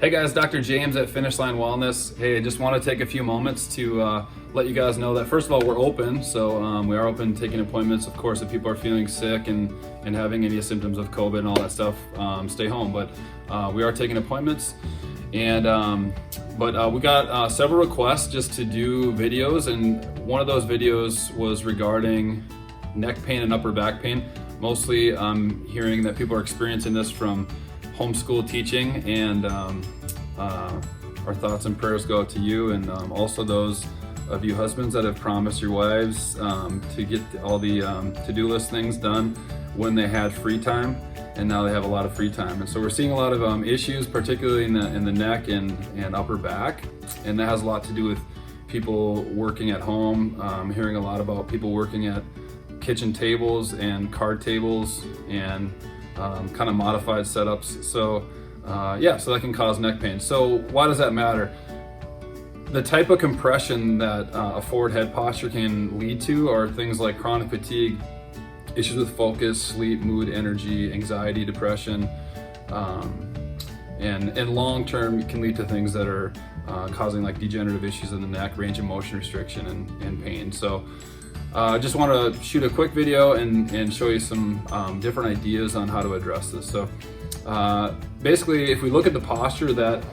Hey guys, Dr. James at Finish Line Wellness. Hey, I just want to take a few moments to let you guys know that first of all, we're open. So we are open taking appointments. Of course, if people are feeling sick and having any symptoms of COVID and all that stuff, stay home. But we are taking appointments. And we got several requests just to do videos. And one of those videos was regarding neck pain and upper back pain. Mostly I'm hearing that people are experiencing this from homeschool teaching, and our thoughts and prayers go out to you, and also those of you husbands that have promised your wives to get all the to-do list things done when they had free time, and now they have a lot of free time. And so we're seeing a lot of issues, particularly in the neck and upper back, and that has a lot to do with people working at home. I'm hearing a lot about people working at kitchen tables and card tables and kind of modified setups. So so that can cause neck pain. So why does that matter? The type of compression that a forward head posture can lead to are things like chronic fatigue, issues with focus, sleep, mood, energy, anxiety, depression, and long term can lead to things that are causing like degenerative issues in the neck, range of motion restriction, and pain. So I just want to shoot a quick video and show you some different ideas on how to address this. So basically, if we look at the posture that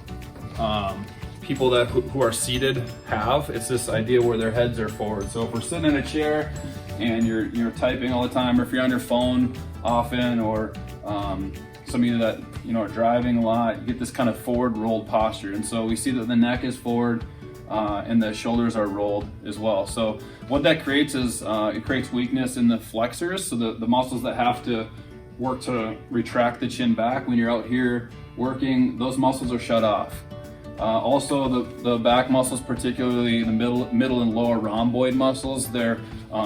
people who are seated have, it's this idea where their heads are forward. So if we're sitting in a chair and you're typing all the time, or if you're on your phone often, or some of you that are driving a lot, you get this kind of forward rolled posture. And so we see that the neck is forward and the shoulders are rolled as well. So what that creates is it creates weakness in the flexors, so the muscles that have to work to retract the chin back when you're out here working, those muscles are shut off. Also the back muscles, particularly the middle and lower rhomboid muscles, they're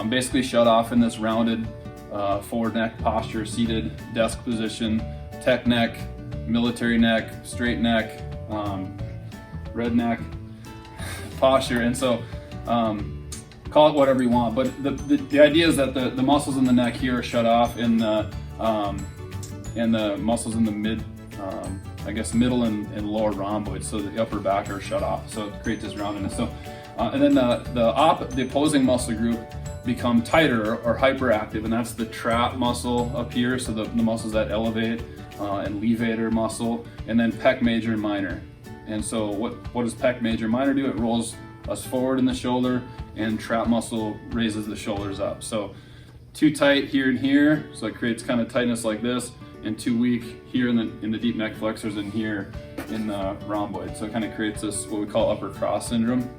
basically shut off in this rounded forward neck posture, seated desk position, tech neck, military neck, straight neck, red neck posture. And so call it whatever you want, but the idea is that the muscles in the neck here are shut off, and the muscles in the middle and lower rhomboids, so the upper back are shut off. So it creates this roundedness. So and then the opposing muscle group become tighter or hyperactive, and that's the trap muscle up here. So the muscles that elevate and levator muscle, and then pec major and minor. And so what does pec major and minor do? It rolls us forward in the shoulder, and trap muscle raises the shoulders up. So too tight here and here, so it creates kind of tightness like this, and too weak here in the deep neck flexors and here in the rhomboid. So it kind of creates this what we call upper cross syndrome.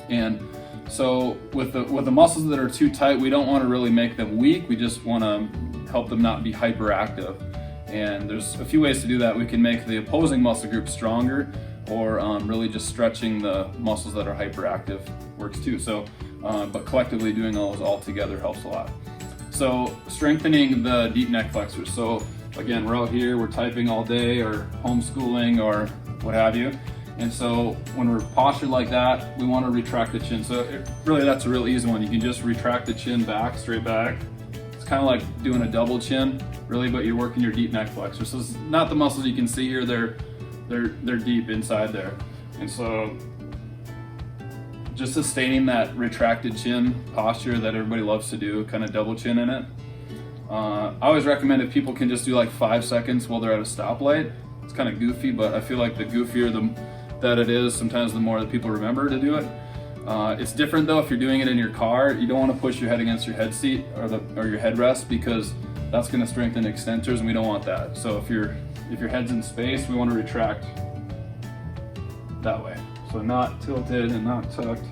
And so with the muscles that are too tight, we don't want to really make them weak. We just want to help them not be hyperactive. And there's a few ways to do that. We can make the opposing muscle group stronger, or really just stretching the muscles that are hyperactive works too. So, but collectively doing those all together helps a lot. So strengthening the deep neck flexors. So again, we're out here, we're typing all day, or homeschooling, or what have you. And so when we're postured like that, we want to retract the chin. So really that's a real easy one. You can just retract the chin back, straight back. It's kind of like doing a double chin, really, but you're working your deep neck flexors. So it's not the muscles you can see here, they're deep inside there. And so just sustaining that retracted chin posture that everybody loves to do, kind of double chin in it. I always recommend if people can just do like 5 seconds while they're at a stoplight. It's kind of goofy, but I feel like the goofier that it is, sometimes the more that people remember to do it. It's different though if you're doing it in your car. You don't want to push your head against your head seat or your headrest, because that's going to strengthen extensors, and we don't want that. So if your head's in space, we want to retract that way. So not tilted and not tucked,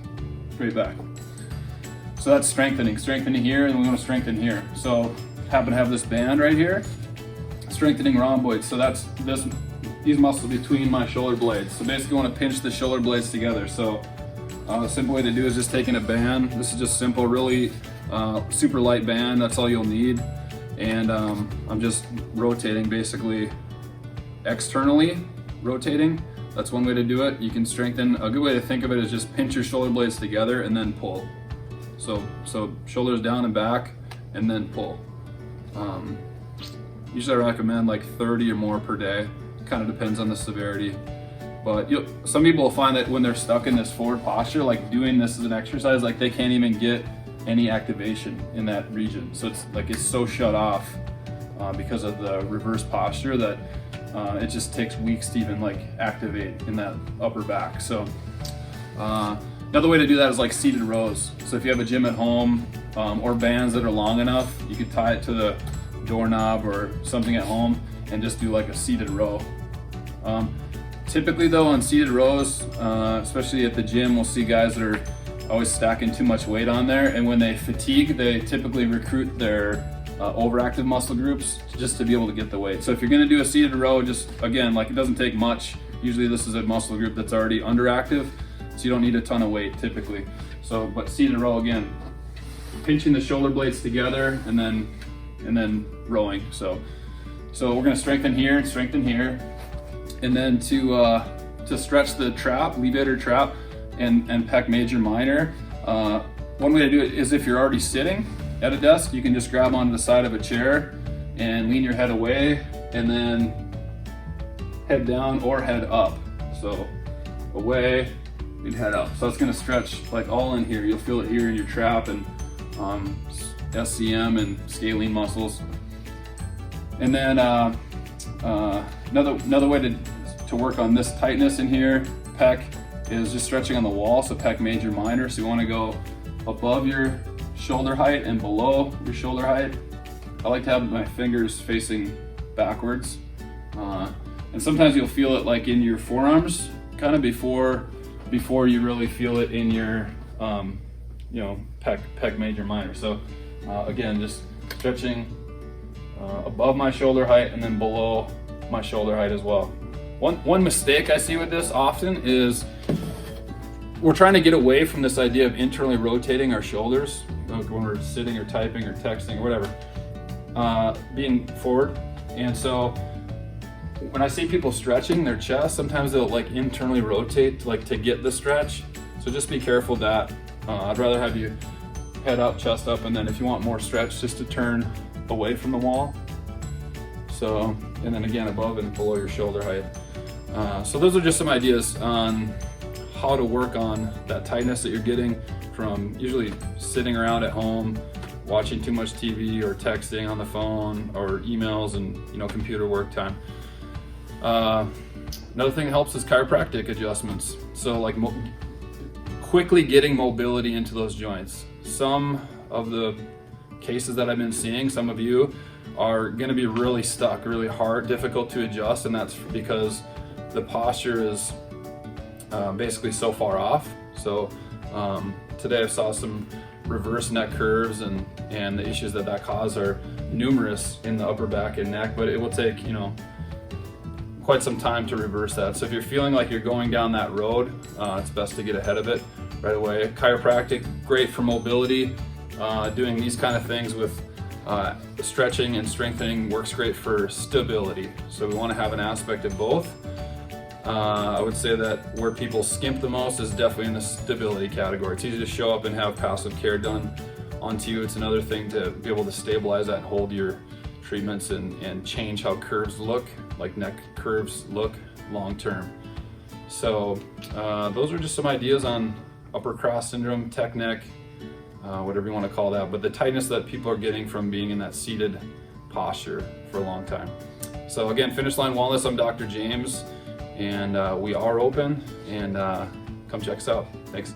straight back. So that's strengthening here, and we want to strengthen here. So happen to have this band right here, strengthening rhomboids. So that's these muscles between my shoulder blades. So basically I want to pinch the shoulder blades together. So a simple way to do is just taking a band. This is just simple, really super light band. That's all you'll need. And I'm just rotating, basically externally rotating. That's one way to do it. You can strengthen. A good way to think of it is just pinch your shoulder blades together and then pull. So shoulders down and back, and then pull. Usually I recommend like 30 or more per day. Kind of depends on the severity. But some people will find that when they're stuck in this forward posture, like doing this as an exercise, like they can't even get any activation in that region. So it's so shut off because of the reverse posture that it just takes weeks to even like activate in that upper back. So another way to do that is like seated rows. So if you have a gym at home or bands that are long enough, you could tie it to the doorknob or something at home and just do like a seated row. Typically though, on seated rows, especially at the gym, we'll see guys that are always stacking too much weight on there, and when they fatigue, they typically recruit their overactive muscle groups just to be able to get the weight. So if you're gonna do a seated row, just again, like it doesn't take much. Usually this is a muscle group that's already underactive, so you don't need a ton of weight typically. So, but seated row, again, pinching the shoulder blades together and then rowing. So we're gonna strengthen here, and then to stretch the trap, levator trap, and pec major minor. One way to do it is if you're already sitting at a desk, you can just grab onto the side of a chair and lean your head away and then head down or head up. So away and head up. So it's gonna stretch like all in here. You'll feel it here in your trap and SCM and scalene muscles. And then another way to work on this tightness in here, pec, is just stretching on the wall, so pec major minor. So you want to go above your shoulder height and below your shoulder height. I like to have my fingers facing backwards. And sometimes you'll feel it like in your forearms, kind of before you really feel it in your pec major minor. So again, just stretching above my shoulder height and then below my shoulder height as well. One mistake I see with this often is we're trying to get away from this idea of internally rotating our shoulders when we're sitting or typing or texting or whatever, being forward. And so when I see people stretching their chest, sometimes they'll like internally rotate to get the stretch. So just be careful of that. I'd rather have you head up, chest up, and then if you want more stretch, just to turn away from the wall. So, and then again, above and below your shoulder height. So those are just some ideas on how to work on that tightness that you're getting from usually sitting around at home, watching too much TV or texting on the phone or emails and computer work time. Another thing that helps is chiropractic adjustments. So like quickly getting mobility into those joints. Some of the cases that I've been seeing, some of you are going to be really stuck, really hard, difficult to adjust, and that's because the posture is basically so far off. So today I saw some reverse neck curves, and the issues that cause are numerous in the upper back and neck, but it will take quite some time to reverse that. So if you're feeling like you're going down that road, it's best to get ahead of it right away. Chiropractic, great for mobility. Doing these kind of things with stretching and strengthening works great for stability. So we want to have an aspect of both. I would say that where people skimp the most is definitely in the stability category. It's easy to show up and have passive care done onto you. It's another thing to be able to stabilize that and hold your treatments and change how curves look, like neck curves look long term. So those are just some ideas on upper cross syndrome, tech neck, whatever you want to call that, but the tightness that people are getting from being in that seated posture for a long time. So again, Finish Line Wellness, I'm Dr. James, and we are open, and come check us out. Thanks.